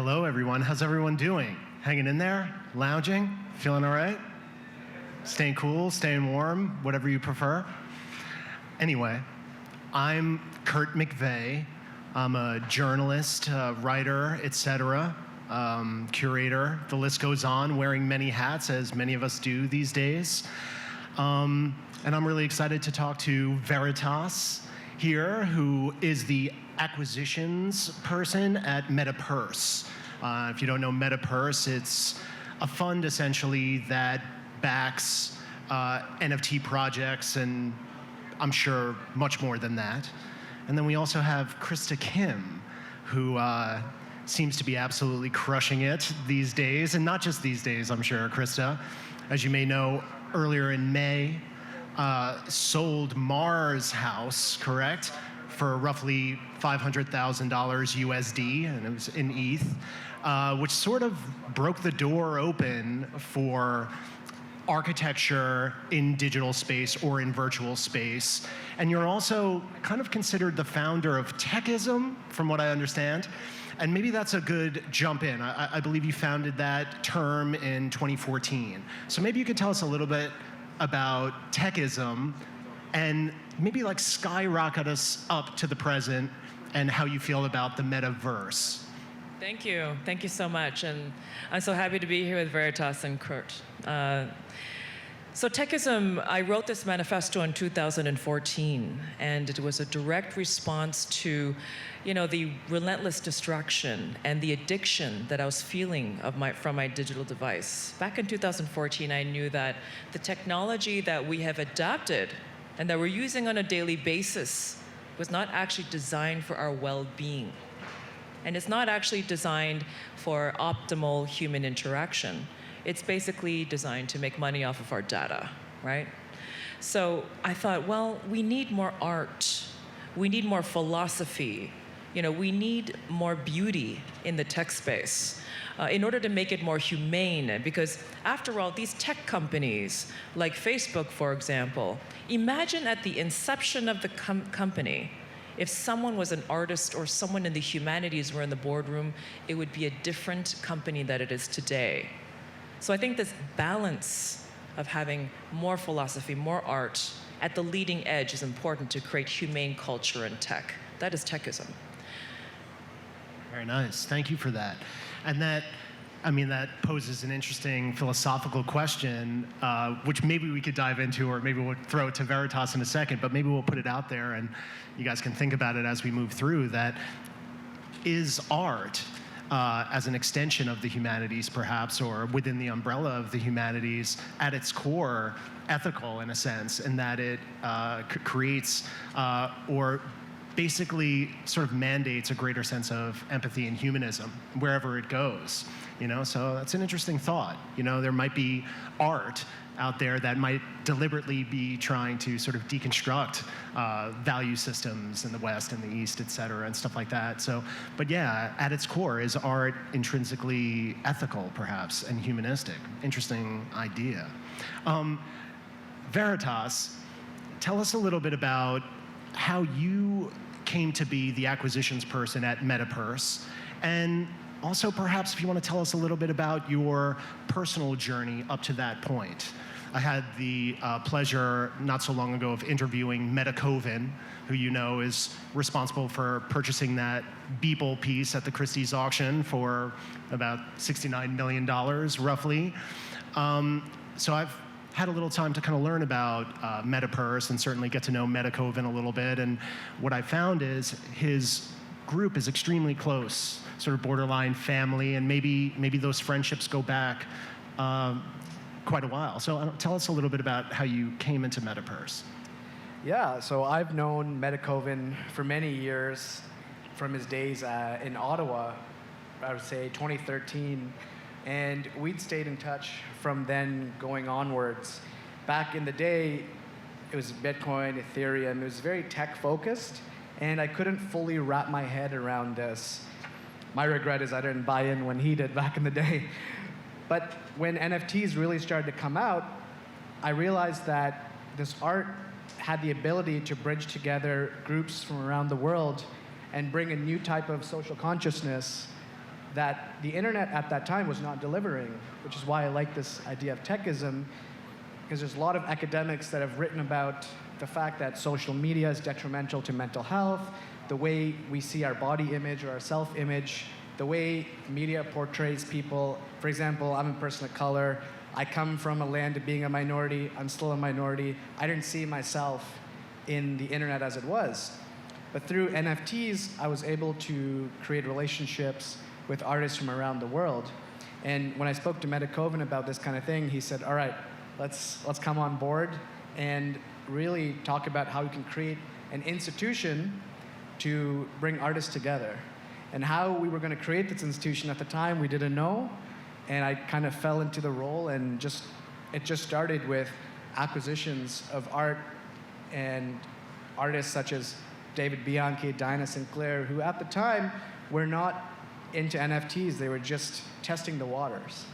Hello, everyone. How's everyone doing? Hanging in there? Lounging? Feeling all right? Staying cool, staying warm, whatever you prefer? Anyway, I'm Kurt McVey. I'm a journalist, writer, etc., curator. The list goes on, wearing many hats, as many of us do these days. And I'm really excited to talk to Veritas here, who is the acquisitions person at Metapurse. If you don't know Metapurse, it's a fund essentially that backs NFT projects and I'm sure much more than that. And then we also have Krista Kim, who seems to be absolutely crushing it these days, and not just these days, I'm sure, Krista. As you may know, earlier in May, sold Mars House, correct? For roughly $500,000 USD, and it was in ETH, which sort of broke the door open for architecture in digital space or in virtual space. And you're also kind of considered the founder of Techism, from what I understand. And maybe that's a good jump in. I believe you founded that term in 2014. So maybe you could tell us a little bit about Techism and maybe like skyrocket us up to the present and how you feel about the metaverse. Thank you. Thank you so much. And I'm so happy to be here with Veritas and Kurt. So Techism, I wrote this manifesto in 2014, and it was a direct response to, the relentless distraction and the addiction that I was feeling from my digital device. Back in 2014, I knew that the technology that we have adapted and that we're using on a daily basis was not actually designed for our well-being. And it's not actually designed for optimal human interaction. It's basically designed to make money off of our data, right? So I thought, well, we need more art. We need more philosophy. We need more beauty in the tech space in order to make it more humane. Because after all, these tech companies, like Facebook, for example, imagine at the inception of the company, if someone was an artist or someone in the humanities were in the boardroom, it would be a different company than it is today. So I think this balance of having more philosophy, more art at the leading edge is important to create humane culture in tech. That is Techism. Very nice. Thank you for that. And that poses an interesting philosophical question, which maybe we could dive into, or maybe we'll throw it to Veritas in a second, but maybe we'll put it out there and you guys can think about it as we move through. That is art, as an extension of the humanities, perhaps, or within the umbrella of the humanities, at its core, ethical in a sense, in that it creates or basically sort of mandates a greater sense of empathy and humanism wherever it goes. So that's an interesting thought. There might be art out there that might deliberately be trying to sort of deconstruct value systems in the West and the East, et cetera, and stuff like that. So, but yeah, at its core, is art intrinsically ethical, perhaps, and humanistic? Interesting idea. Veritas, tell us a little bit about how you came to be the acquisitions person at Metapurse, and also perhaps if you want to tell us a little bit about your personal journey up to that point. I had the pleasure not so long ago of interviewing Meta Coven, who is responsible for purchasing that Beeple piece at the Christie's auction for about $69 million, roughly. So I've had a little time to kind of learn about Metapurse and certainly get to know Meta Coven a little bit. And what I found is his group is extremely close, sort of borderline family, and maybe those friendships go back quite a while. So tell us a little bit about how you came into Metapurse. Yeah, so I've known Meta Coven for many years, from his days in Ottawa, I would say 2013, and we'd stayed in touch from then going onwards. Back in the day, it was Bitcoin, Ethereum, it was very tech-focused, and I couldn't fully wrap my head around this. My regret is I didn't buy in when he did back in the day. But when NFTs really started to come out, I realized that this art had the ability to bridge together groups from around the world and bring a new type of social consciousness that the internet at that time was not delivering, which is why I like this idea of Techism, because there's a lot of academics that have written about the fact that social media is detrimental to mental health, the way we see our body image or our self-image, the way media portrays people. For example, I'm a person of color. I come from a land of being a minority. I'm still a minority. I didn't see myself in the internet as it was. But through NFTs, I was able to create relationships with artists from around the world. And when I spoke to Metakoven about this kind of thing, he said, all right, let's come on board and really talk about how we can create an institution to bring artists together. And how we were going to create this institution at the time, we didn't know. And I kind of fell into the role, and it just started with acquisitions of art and artists such as David Bianchi, Dinah Sinclair, who at the time were not into NFTs. They were just testing the waters.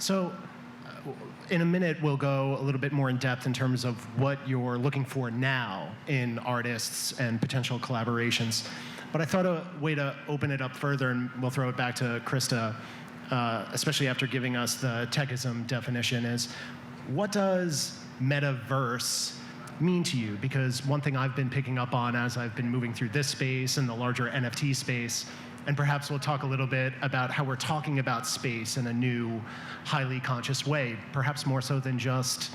So in a minute, we'll go a little bit more in depth in terms of what you're looking for now in artists and potential collaborations. But I thought a way to open it up further, and we'll throw it back to Krista, especially after giving us the Techism definition, is what does metaverse mean to you? Because one thing I've been picking up on as I've been moving through this space and the larger NFT space, and perhaps we'll talk a little bit about how we're talking about space in a new, highly conscious way, perhaps more so than just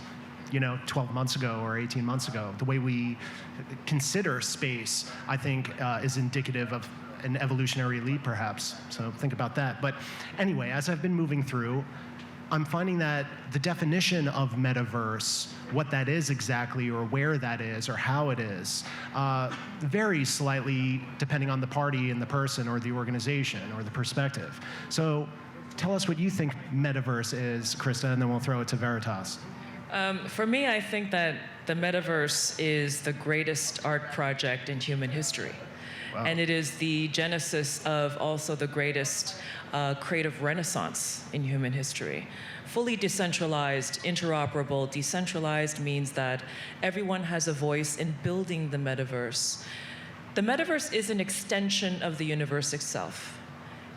12 months ago or 18 months ago. The way we consider space, I think, is indicative of an evolutionary leap, perhaps. So think about that. But anyway, as I've been moving through, I'm finding that the definition of metaverse, what that is exactly, or where that is, or how it is, varies slightly depending on the party and the person or the organization or the perspective. So tell us what you think metaverse is, Krista, and then we'll throw it to Veritas. For me, I think that the metaverse is the greatest art project in human history. Wow. And it is the genesis of also the greatest creative renaissance in human history. Fully decentralized, interoperable. Decentralized means that everyone has a voice in building the metaverse. The metaverse is an extension of the universe itself.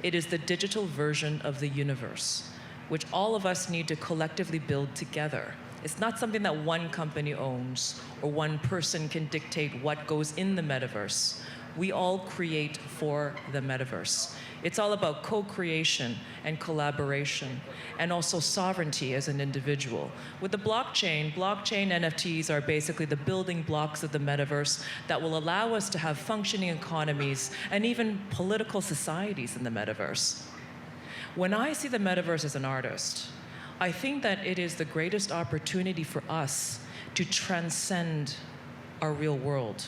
It is the digital version of the universe, which all of us need to collectively build together. It's not something that one company owns or one person can dictate what goes in the metaverse. We all create for the metaverse. It's all about co-creation and collaboration, and also sovereignty as an individual. With the blockchain NFTs are basically the building blocks of the metaverse that will allow us to have functioning economies and even political societies in the metaverse. When I see the metaverse as an artist, I think that it is the greatest opportunity for us to transcend our real world.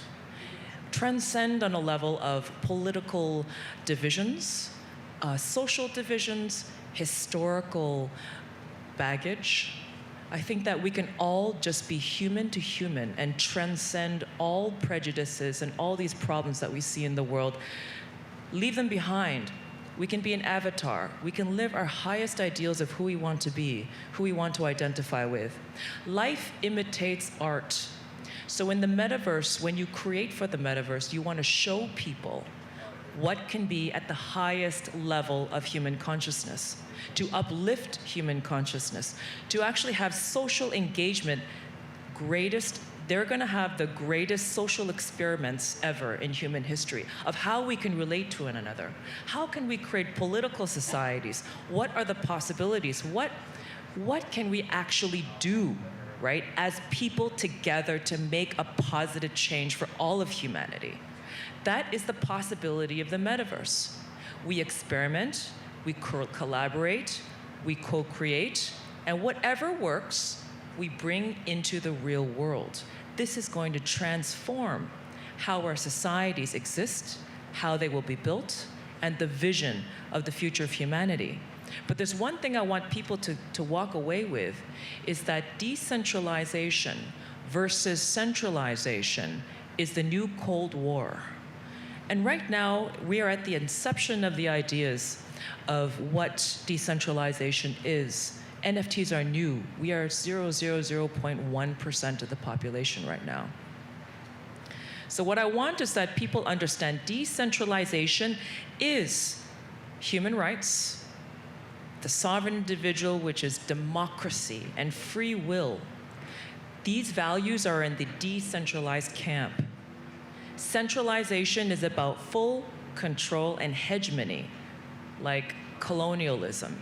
Transcend on a level of political divisions, social divisions, historical baggage. I think that we can all just be human to human and transcend all prejudices and all these problems that we see in the world. Leave them behind. We can be an avatar. We can live our highest ideals of who we want to be, who we want to identify with. Life imitates art. So in the metaverse, when you create for the metaverse, you want to show people what can be at the highest level of human consciousness, to uplift human consciousness, to actually have social engagement. They're going to have the greatest social experiments ever in human history of how we can relate to one another. How can we create political societies? What are the possibilities? What can we actually do, right, as people together to make a positive change for all of humanity? That is the possibility of the metaverse. We experiment, we collaborate, we co-create, and whatever works, we bring into the real world. This is going to transform how our societies exist, how they will be built, and the vision of the future of humanity. But there's one thing I want people to walk away with, is that decentralization versus centralization is the new Cold War. And right now, we are at the inception of the ideas of what decentralization is. NFTs are new. We are 0.1% of the population right now. So what I want is that people understand decentralization is human rights, the sovereign individual, which is democracy and free will. These values are in the decentralized camp. Centralization is about full control and hegemony, like colonialism.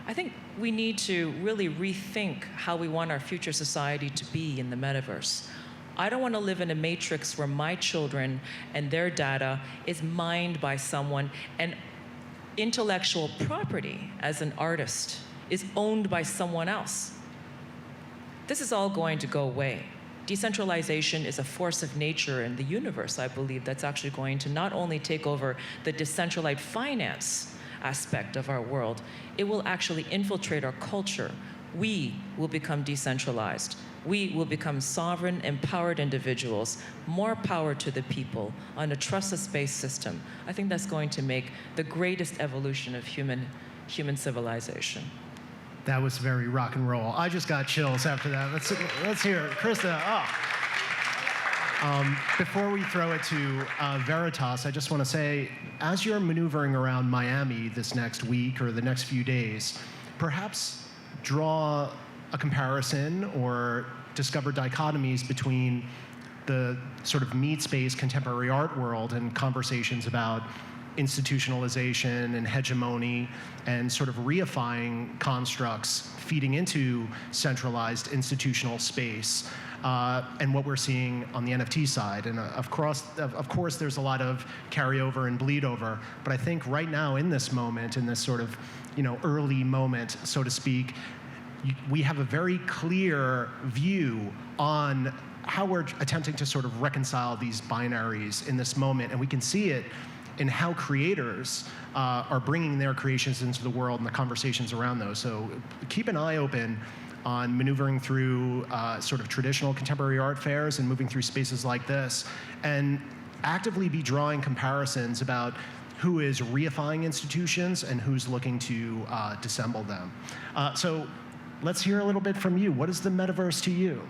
I think we need to really rethink how we want our future society to be in the metaverse. I don't want to live in a matrix where my children and their data is mined by someone, and intellectual property as an artist is owned by someone else. This is all going to go away. Decentralization is a force of nature in the universe, I believe, that's actually going to not only take over the decentralized finance aspect of our world, it will actually infiltrate our culture. We will become decentralized. We will become sovereign, empowered individuals, more power to the people on a trustless-based system. I think that's going to make the greatest evolution of human civilization. That was very rock and roll. I just got chills after that. Let's hear it. Krista, before we throw it to Veritas, I just want to say, as you're maneuvering around Miami this next week or the next few days, perhaps draw a comparison or discover dichotomies between the sort of meat space contemporary art world and conversations about institutionalization and hegemony and sort of reifying constructs feeding into centralized institutional space, and what we're seeing on the NFT side. And of course, there's a lot of carryover and bleed over, but I think right now in this moment, in this sort of early moment, so to speak, we have a very clear view on how we're attempting to sort of reconcile these binaries in this moment, and we can see it in how creators are bringing their creations into the world and the conversations around those. So keep an eye open on maneuvering through sort of traditional contemporary art fairs and moving through spaces like this, and actively be drawing comparisons about who is reifying institutions and who's looking to dissemble them. So let's hear a little bit from you. What is the metaverse to you?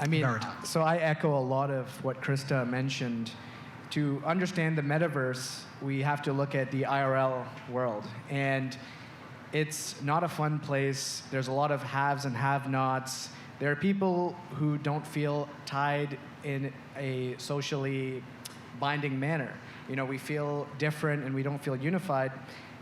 I mean, Veritas. so I echo a lot of what Krista mentioned. To understand the metaverse, we have to look at the IRL world. And it's not a fun place. There's a lot of haves and have-nots. There are people who don't feel tied in a socially binding manner. We feel different and we don't feel unified.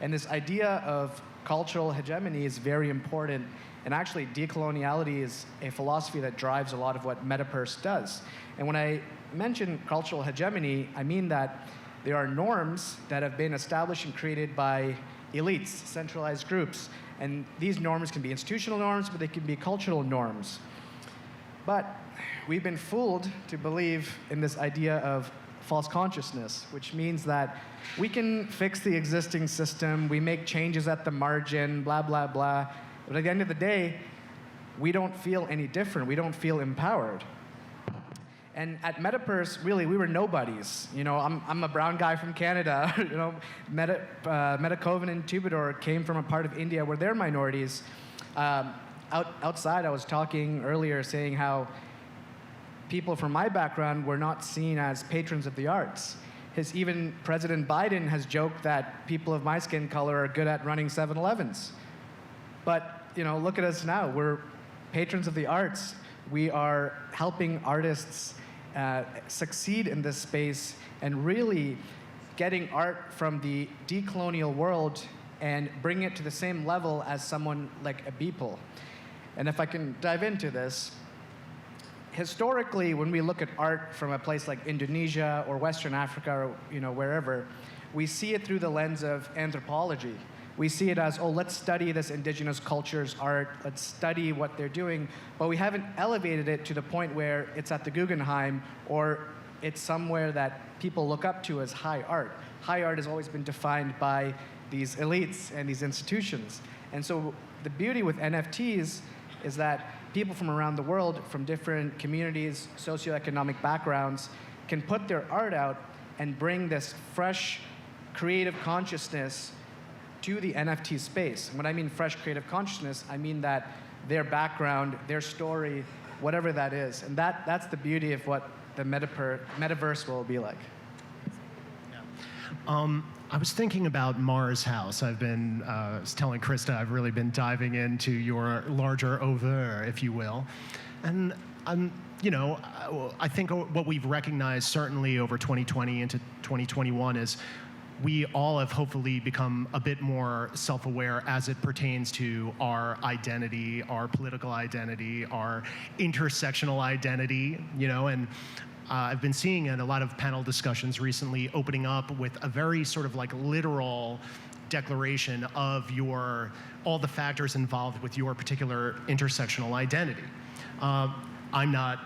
And this idea of cultural hegemony is very important. And actually, decoloniality is a philosophy that drives a lot of what Metapurse does. And when I mention cultural hegemony, I mean that there are norms that have been established and created by elites, centralized groups. And these norms can be institutional norms, but they can be cultural norms. But we've been fooled to believe in this idea of false consciousness, which means that we can fix the existing system, we make changes at the margin, blah, blah, blah. But at the end of the day, we don't feel any different. We don't feel empowered. And at Metapurse, really, we were nobodies. I'm a brown guy from Canada. Metacoven and Troubadour came from a part of India where they're minorities. Outside, I was talking earlier, saying how people from my background were not seen as patrons of the arts. Even President Biden has joked that people of my skin color are good at running 7-Elevens. But look at us now. We're patrons of the arts. We are helping artists succeed in this space and really getting art from the decolonial world and bring it to the same level as someone like a Beeple. And if I can dive into this, historically, when we look at art from a place like Indonesia or Western Africa or wherever, we see it through the lens of anthropology. We see it as, let's study this indigenous culture's art, let's study what they're doing, but we haven't elevated it to the point where it's at the Guggenheim or it's somewhere that people look up to as high art. High art has always been defined by these elites and these institutions. And so the beauty with NFTs is that people from around the world, from different communities, socioeconomic backgrounds, can put their art out and bring this fresh, creative consciousness to the NFT space. And when I mean fresh creative consciousness, I mean that their background, their story, whatever that is. And that's the beauty of what the metaverse will be like. I was thinking about Mars House. I've been telling Krista I've really been diving into your larger oeuvre, if you will, and I think what we've recognized certainly over 2020 into 2021 is we all have hopefully become a bit more self-aware as it pertains to our identity, our political identity, our intersectional identity, and I've been seeing in a lot of panel discussions recently opening up with a very sort of like literal declaration of all the factors involved with your particular intersectional identity. I'm not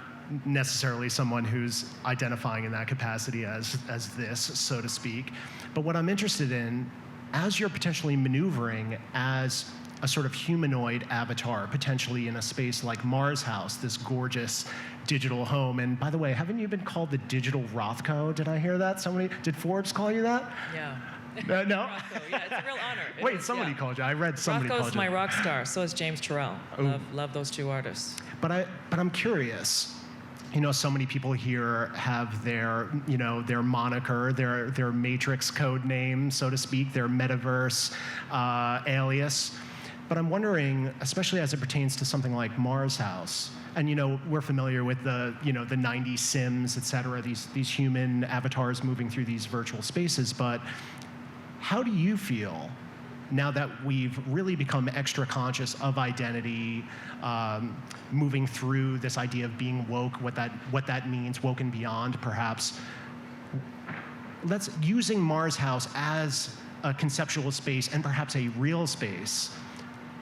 necessarily someone who's identifying in that capacity as this, so to speak. But what I'm interested in, as you're potentially maneuvering as a sort of humanoid avatar, potentially in a space like Mars House, this gorgeous digital home. And by the way, haven't you been called the digital Rothko? Did I hear that? Did Forbes call you that? Yeah. No? Rothko, yeah, it's a real honor. Wait, somebody called you. I read somebody called you. Rothko's my rock star. So is James Turrell. Love those two artists. But I'm curious. So many people here have their moniker, their matrix code name, so to speak, their metaverse alias. But I'm wondering, especially as it pertains to something like Mars House, and we're familiar with the 90s Sims, et cetera, these human avatars moving through these virtual spaces. But how do you feel now that we've really become extra conscious of identity, moving through this idea of being woke, what that means, woke and beyond, perhaps? Using Mars House as a conceptual space and perhaps a real space.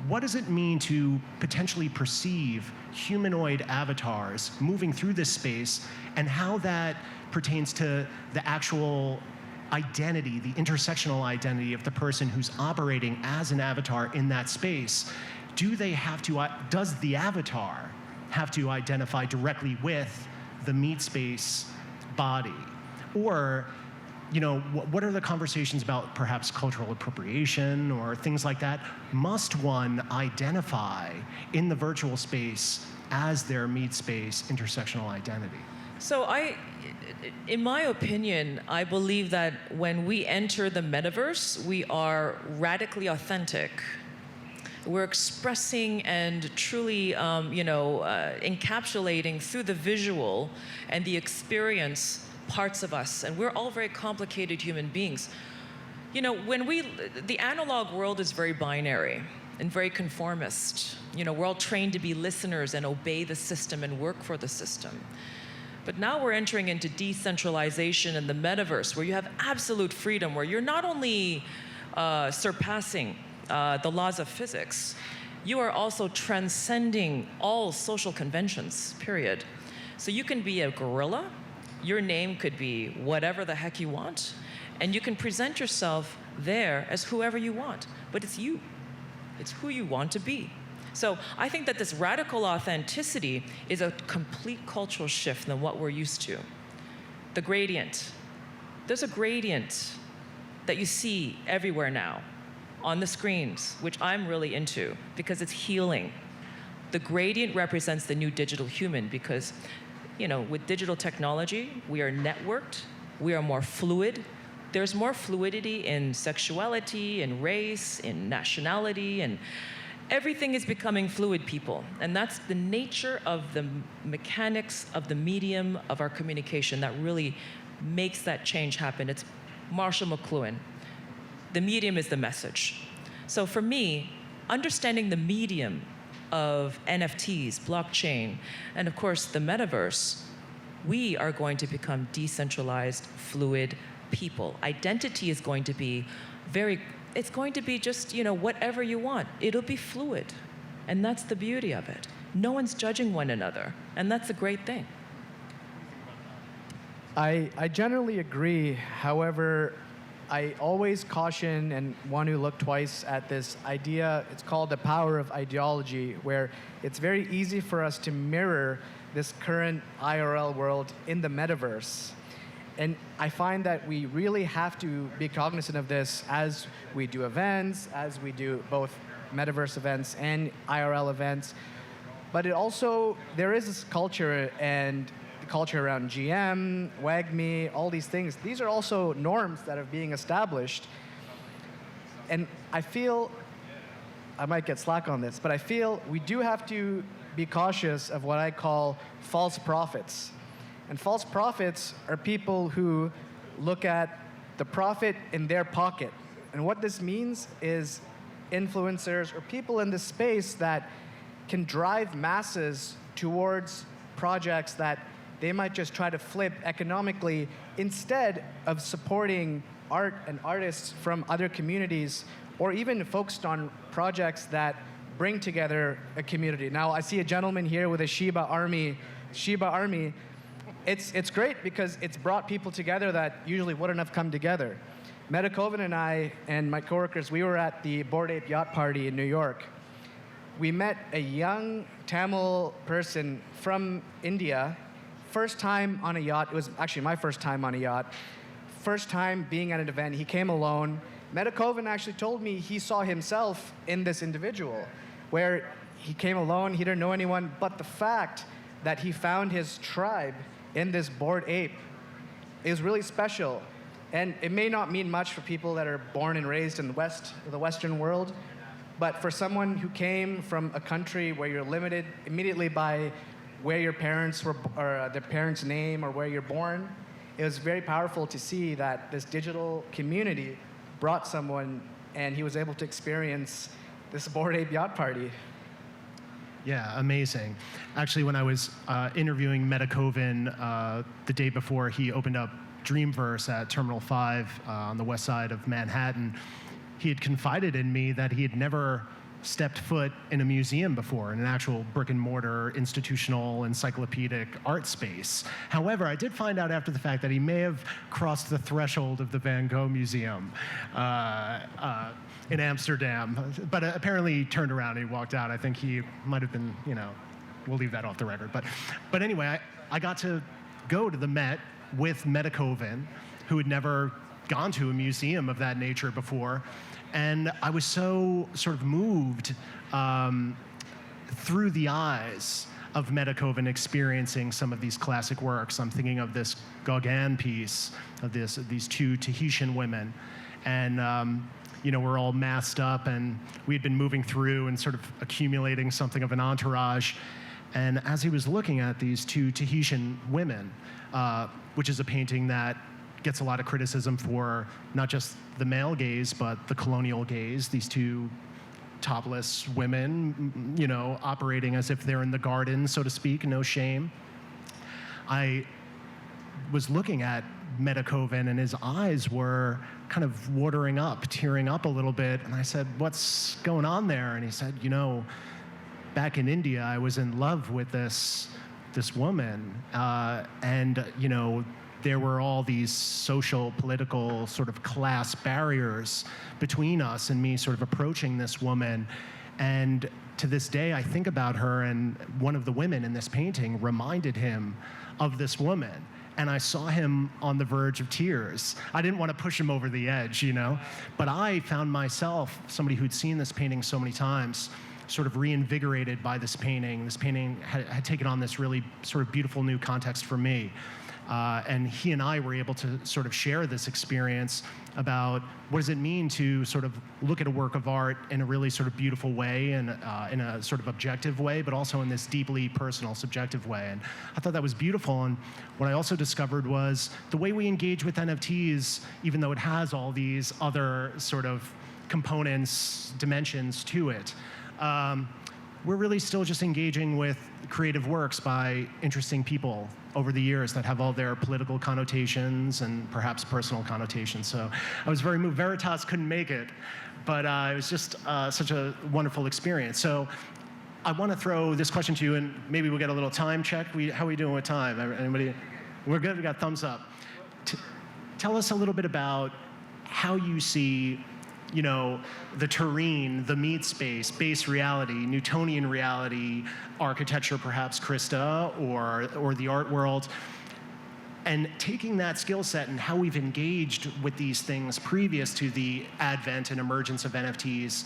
What does it mean to potentially perceive humanoid avatars moving through this space, and how that pertains to the actual identity, the intersectional identity of the person who's operating as an avatar in that space? Does the avatar have to identify directly with the meat space body? Or, what are the conversations about perhaps cultural appropriation or things like that? Must one identify in the virtual space as their meat space intersectional identity? So in my opinion, I believe that when we enter the metaverse, we are radically authentic. We're expressing and truly, encapsulating through the visual and the experience parts of us, and we're all very complicated human beings. The analog world is very binary and very conformist. We're all trained to be listeners and obey the system and work for the system. But now we're entering into decentralization in the metaverse, where you have absolute freedom, where you're not only surpassing the laws of physics, you are also transcending all social conventions, period. So you can be a gorilla, your name could be whatever the heck you want, and you can present yourself there as whoever you want, but it's you. It's who you want to be. So I think that this radical authenticity is a complete cultural shift than what we're used to. The gradient. There's a gradient that you see everywhere now on the screens, which I'm really into because it's healing. The gradient represents the new digital human because, with digital technology, we are networked, we are more fluid. There's more fluidity in sexuality, in race, in nationality, and everything is becoming fluid, people. And that's the nature of the mechanics of the medium of our communication that really makes that change happen. It's Marshall McLuhan. The medium is the message. So for me, understanding the medium of NFTs, blockchain, and of course the metaverse, we are going to become decentralized, fluid people. Identity is going to be it's going to be just, whatever you want. It'll be fluid. And that's the beauty of it. No one's judging one another. And that's a great thing. I generally agree. However, I always caution and want to look twice at this idea. It's called the power of ideology, where it's very easy for us to mirror this current IRL world in the metaverse. And I find that we really have to be cognizant of this as we do events, as we do both metaverse events and IRL events. But there is this culture and the culture around GM, WAGMI, all these things, these are also norms that are being established. And I feel, I might get slack on this, but I feel we do have to be cautious of what I call false prophets. And false prophets are people who look at the profit in their pocket. And what this means is influencers or people in this space that can drive masses towards projects that they might just try to flip economically instead of supporting art and artists from other communities, or even focused on projects that bring together a community. Now, I see a gentleman here with a Shiba Army. It's great because it's brought people together that usually wouldn't have come together. Metakoven and I and my coworkers, we were at the Bored Ape Yacht Party in New York. We met a young Tamil person from India, first time on a yacht. It was actually my first time on a yacht. First time being at an event. He came alone. Metakoven actually told me he saw himself in this individual, where he came alone, he didn't know anyone, but the fact that he found his tribe in this Bored Ape is really special. And it may not mean much for people that are born and raised in the Western world, but for someone who came from a country where you're limited immediately by where your parents were, or their parents' name, or where you're born, it was very powerful to see that this digital community brought someone, and he was able to experience this Bored Ape Yacht Party. Yeah, amazing. Actually, when I was interviewing Metakoven the day before he opened up Dreamverse at Terminal 5 on the west side of Manhattan, he had confided in me that he had never stepped foot in a museum before, in an actual brick and mortar institutional encyclopedic art space. However, I did find out after the fact that he may have crossed the threshold of the Van Gogh Museum in Amsterdam, but apparently he turned around and he walked out. I think he might have been, we'll leave that off the record. But anyway, I got to go to the Met with Metakoven, who had never gone to a museum of that nature before. And I was so sort of moved through the eyes of Metakoven experiencing some of these classic works. I'm thinking of this Gauguin piece of these two Tahitian women. And we're all masked up, and we had been moving through and sort of accumulating something of an entourage. And as he was looking at these two Tahitian women, which is a painting that gets a lot of criticism for not just the male gaze, but the colonial gaze, these two topless women, operating as if they're in the garden, so to speak, no shame. I was looking at Metakoven, and his eyes were kind of watering up, tearing up a little bit, and I said, "What's going on there?" And he said, back in India, I was in love with this woman, and there were all these social, political, sort of class barriers between us and me sort of approaching this woman. And to this day, I think about her, and one of the women in this painting reminded him of this woman. And I saw him on the verge of tears. I didn't want to push him over the edge, but I found myself, somebody who'd seen this painting so many times, sort of reinvigorated by this painting. This painting had taken on this really sort of beautiful new context for me. And he and I were able to sort of share this experience about what does it mean to sort of look at a work of art in a really sort of beautiful way and in a sort of objective way, but also in this deeply personal, subjective way. And I thought that was beautiful. And what I also discovered was the way we engage with NFTs, even though it has all these other sort of components, dimensions to it, we're really still just engaging with creative works by interesting people over the years that have all their political connotations and perhaps personal connotations. So I was very moved. Veritas couldn't make it, but it was just such a wonderful experience. So I want to throw this question to you, and maybe we'll get a little time check. How are we doing with time? Anybody? We're good? We got thumbs up. Tell us a little bit about how you see the terrene, the meat space, base reality, Newtonian reality, architecture perhaps, Krista, or the art world, and taking that skill set and how we've engaged with these things previous to the advent and emergence of NFTs,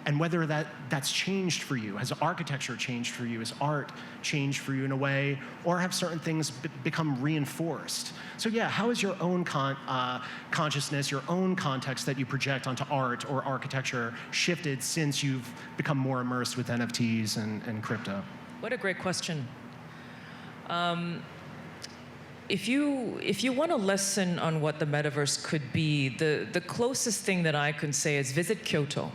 and whether that's changed for you. Has architecture changed for you? Has art changed for you in a way? Or have certain things become reinforced? So yeah, how has your own consciousness, your own context that you project onto art or architecture shifted since you've become more immersed with NFTs and crypto? What a great question. If you want a lesson on what the metaverse could be, the closest thing that I can say is visit Kyoto.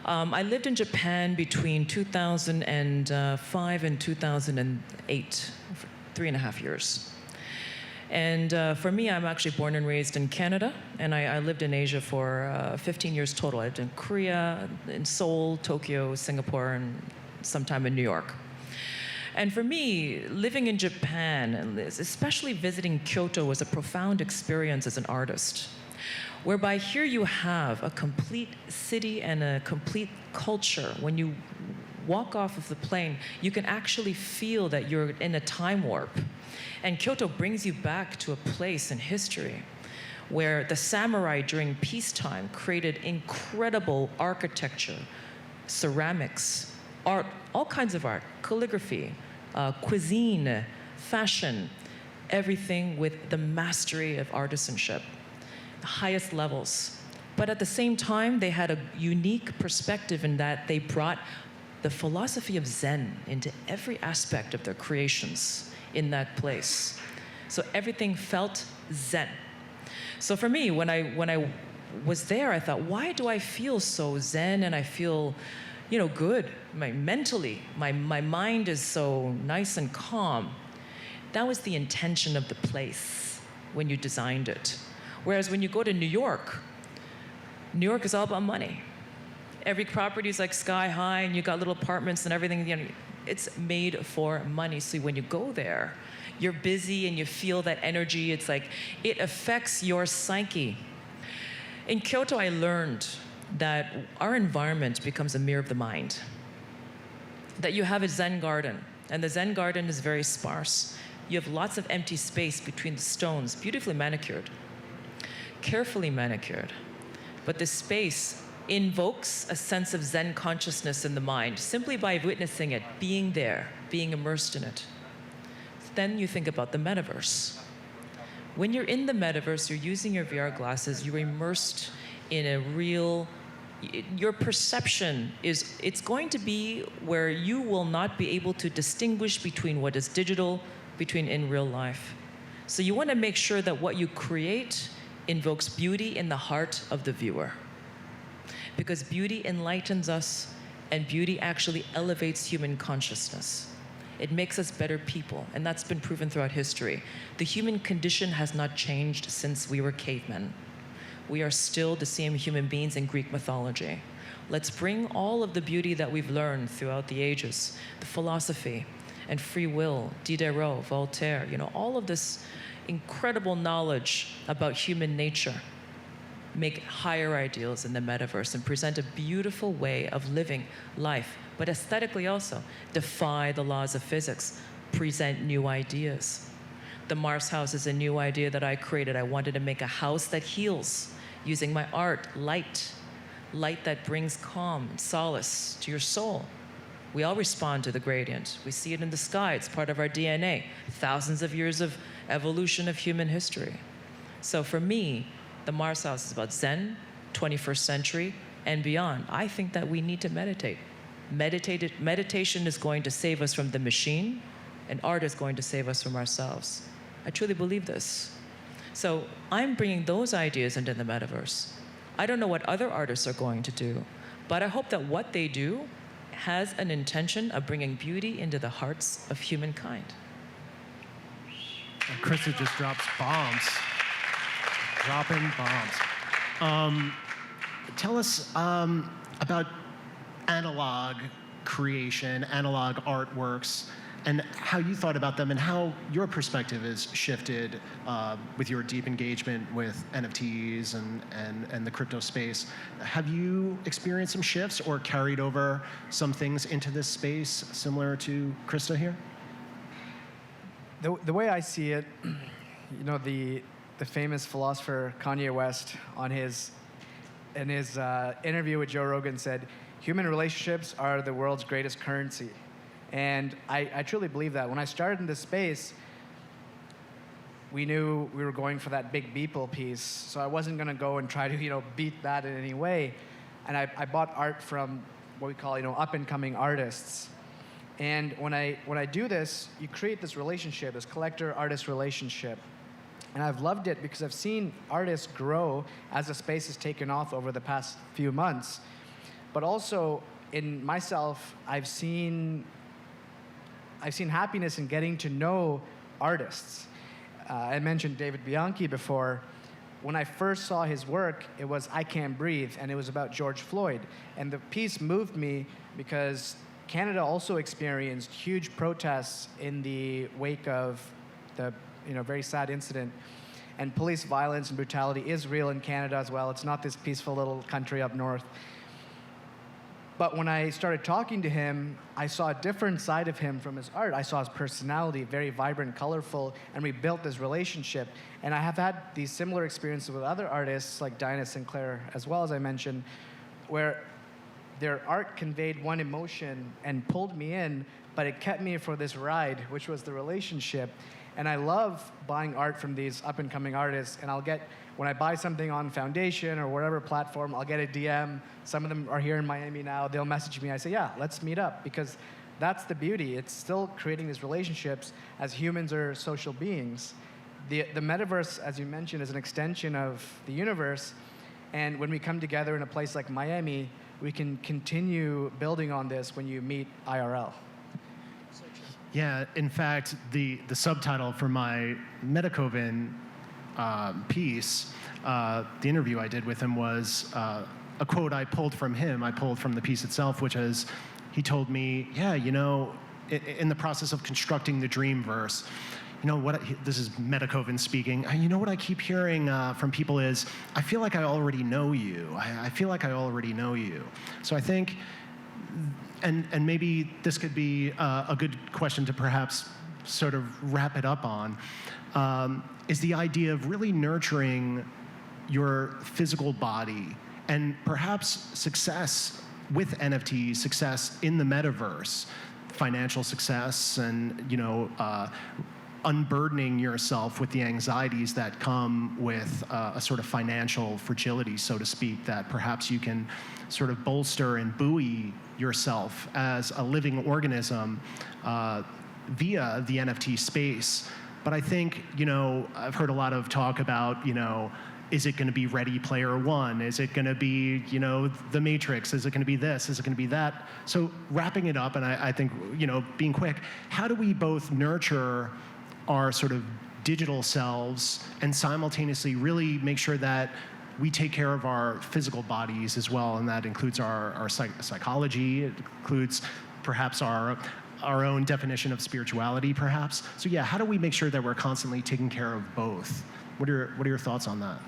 I lived in Japan between 2005 and 2008, for 3.5 years. And for me, I'm actually born and raised in Canada, and I lived in Asia for 15 years total. I lived in Korea, in Seoul, Tokyo, Singapore, and sometime in New York. And for me, living in Japan, and especially visiting Kyoto, was a profound experience as an artist, whereby here you have a complete city and a complete culture. When you walk off of the plane, you can actually feel that you're in a time warp. And Kyoto brings you back to a place in history where the samurai during peacetime created incredible architecture, ceramics, art, all kinds of art, calligraphy, cuisine, fashion, everything with the mastery of artisanship, the highest levels. But at the same time, they had a unique perspective in that they brought the philosophy of Zen into every aspect of their creations in that place. So everything felt Zen. So for me, when I was there, I thought, why do I feel so Zen and I feel good? Mentally, my mind is so nice and calm. That was the intention of the place when you designed it. Whereas when you go to New York is all about money. Every property is like sky high, and you got little apartments and everything. It's made for money. So when you go there, you're busy and you feel that energy. It's like it affects your psyche. In Kyoto, I learned that our environment becomes a mirror of the mind. That you have a Zen garden, and the Zen garden is very sparse. You have lots of empty space between the stones, beautifully manicured, carefully manicured. But the space invokes a sense of Zen consciousness in the mind simply by witnessing it, being there, being immersed in it. Then you think about the metaverse. When you're in the metaverse, you're using your VR glasses, you're immersed in a real, your perception it's going to be where you will not be able to distinguish between what is digital, between in real life. So you want to make sure that what you create invokes beauty in the heart of the viewer. Because beauty enlightens us, and beauty actually elevates human consciousness. It makes us better people, and that's been proven throughout history. The human condition has not changed since we were cavemen. We are still the same human beings in Greek mythology. Let's bring all of the beauty that we've learned throughout the ages, the philosophy and free will, Diderot, Voltaire, all of this incredible knowledge about human nature, make higher ideals in the metaverse and present a beautiful way of living life, but aesthetically also defy the laws of physics, present new ideas. The Mars house is a new idea that I created. I wanted to make a house that heals using my art, light that brings calm and solace to your soul. We all respond to the gradient. We see it in the sky. It's part of our DNA. Thousands of years of evolution of human history. So for me, the Mars house is about Zen, 21st century, and beyond. I think that we need to meditate. Meditation is going to save us from the machine, and art is going to save us from ourselves. I truly believe this. So I'm bringing those ideas into the metaverse. I don't know what other artists are going to do, but I hope that what they do has an intention of bringing beauty into the hearts of humankind. And Krista just drops bombs. Dropping bombs. Tell us about analog creation, analog artworks, and how you thought about them and how your perspective has shifted with your deep engagement with NFTs and the crypto space. Have you experienced some shifts or carried over some things into this space similar to Krista here? The way I see it, the famous philosopher Kanye West on his in his interview with Joe Rogan said, human relationships are the world's greatest currency. And I truly believe that. When I started in this space, we knew we were going for that big Beeple piece, so I wasn't going to go and try to beat that in any way. And I bought art from what we call up-and-coming artists. And when I do this, you create this relationship, this collector-artist relationship. And I've loved it because I've seen artists grow as the space has taken off over the past few months. But also, in myself, I've seen happiness in getting to know artists. I mentioned David Bianchi before. When I first saw his work, it was I Can't Breathe, and it was about George Floyd. And the piece moved me because Canada also experienced huge protests in the wake of the very sad incident. And police violence and brutality is real in Canada as well. It's not this peaceful little country up north. But when I started talking to him, I saw a different side of him from his art. I saw his personality, very vibrant, colorful, and we built this relationship. And I have had these similar experiences with other artists like Dinah Sinclair, as well as I mentioned, where their art conveyed one emotion and pulled me in, but it kept me for this ride, which was the relationship. And I love buying art from these up-and-coming artists, and when I buy something on Foundation or whatever platform, I'll get a DM. Some of them are here in Miami now. They'll message me. I say, yeah, let's meet up, because that's the beauty. It's still creating these relationships as humans are social beings. The metaverse, as you mentioned, is an extension of the universe, and when we come together in a place like Miami, we can continue building on this when you meet IRL. Yeah, in fact, the subtitle for my Metacoven piece, the interview I did with him was a quote I pulled from him. I pulled from the piece itself, which is, he told me, yeah, in the process of constructing the Dreamverse, this is Metacoven speaking, you know what I keep hearing from people is, I feel like I already know you. I feel like I already know you. So I think, and maybe this could be a good question to perhaps sort of wrap it up on, is the idea of really nurturing your physical body and perhaps success with NFTs, success in the metaverse, financial success, and unburdening yourself with the anxieties that come with a sort of financial fragility, so to speak, that perhaps you can sort of bolster and buoy yourself as a living organism via the NFT space. But I think, I've heard a lot of talk about, is it going to be Ready Player One? Is it going to be, The Matrix? Is it going to be this? Is it going to be that? So wrapping it up, and I think, being quick, how do we both nurture our sort of digital selves and simultaneously really make sure that we take care of our physical bodies as well, and that includes our psychology, it includes perhaps our own definition of spirituality, perhaps. So yeah, how do we make sure that we're constantly taking care of both? What are your thoughts on that?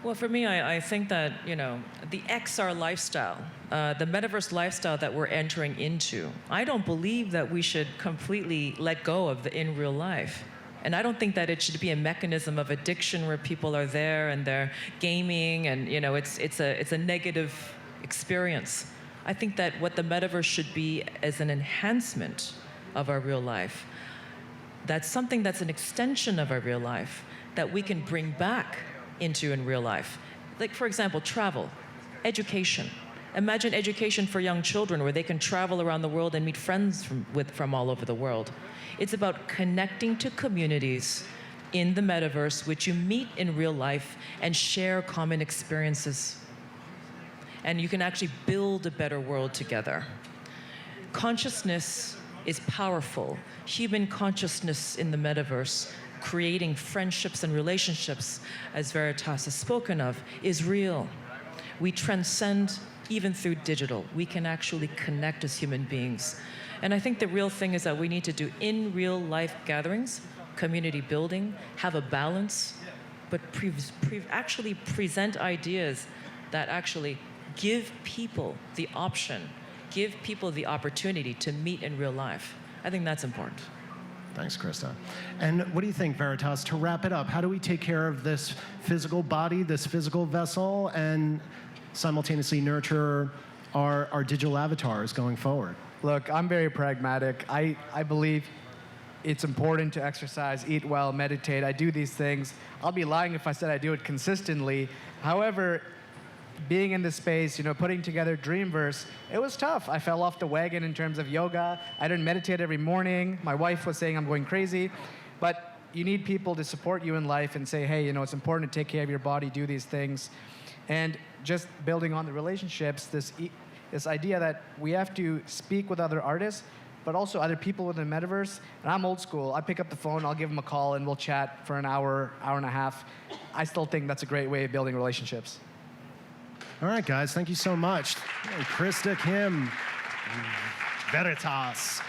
Well, for me, I think that, the XR lifestyle, the metaverse lifestyle that we're entering into, I don't believe that we should completely let go of the in real life. And I don't think that it should be a mechanism of addiction where people are there and they're gaming and, it's a negative experience. I think that what the metaverse should be is an enhancement of our real life. That's something that's an extension of our real life that we can bring back into in real life. Like, for example, travel, education. Imagine education for young children where they can travel around the world and meet friends from all over the world. It's about connecting to communities in the metaverse, which you meet in real life and share common experiences. And you can actually build a better world together. Consciousness is powerful. Human consciousness in the metaverse, creating friendships and relationships, as Veritas has spoken of, is real. We transcend even through digital. We can actually connect as human beings. And I think the real thing is that we need to do in real life gatherings, community building, have a balance, but actually present ideas that actually give people the option, give people the opportunity to meet in real life. I think that's important. Thanks, Krista. And what do you think, Veritas, to wrap it up? How do we take care of this physical body, this physical vessel, and simultaneously nurture our digital avatars going forward? Look, I'm very pragmatic. I believe it's important to exercise, eat well, meditate. I do these things. I'll be lying if I said I do it consistently. However, being in this space, putting together Dreamverse, it was tough. I fell off the wagon in terms of yoga. I didn't meditate every morning. My wife was saying I'm going crazy. But you need people to support you in life and say, hey, it's important to take care of your body, do these things. And just building on the relationships, this idea that we have to speak with other artists, but also other people within the metaverse. And I'm old school. I pick up the phone, I'll give them a call, and we'll chat for an hour, hour and a half. I still think that's a great way of building relationships. All right, guys, thank you so much. Krista Kim, Veritas.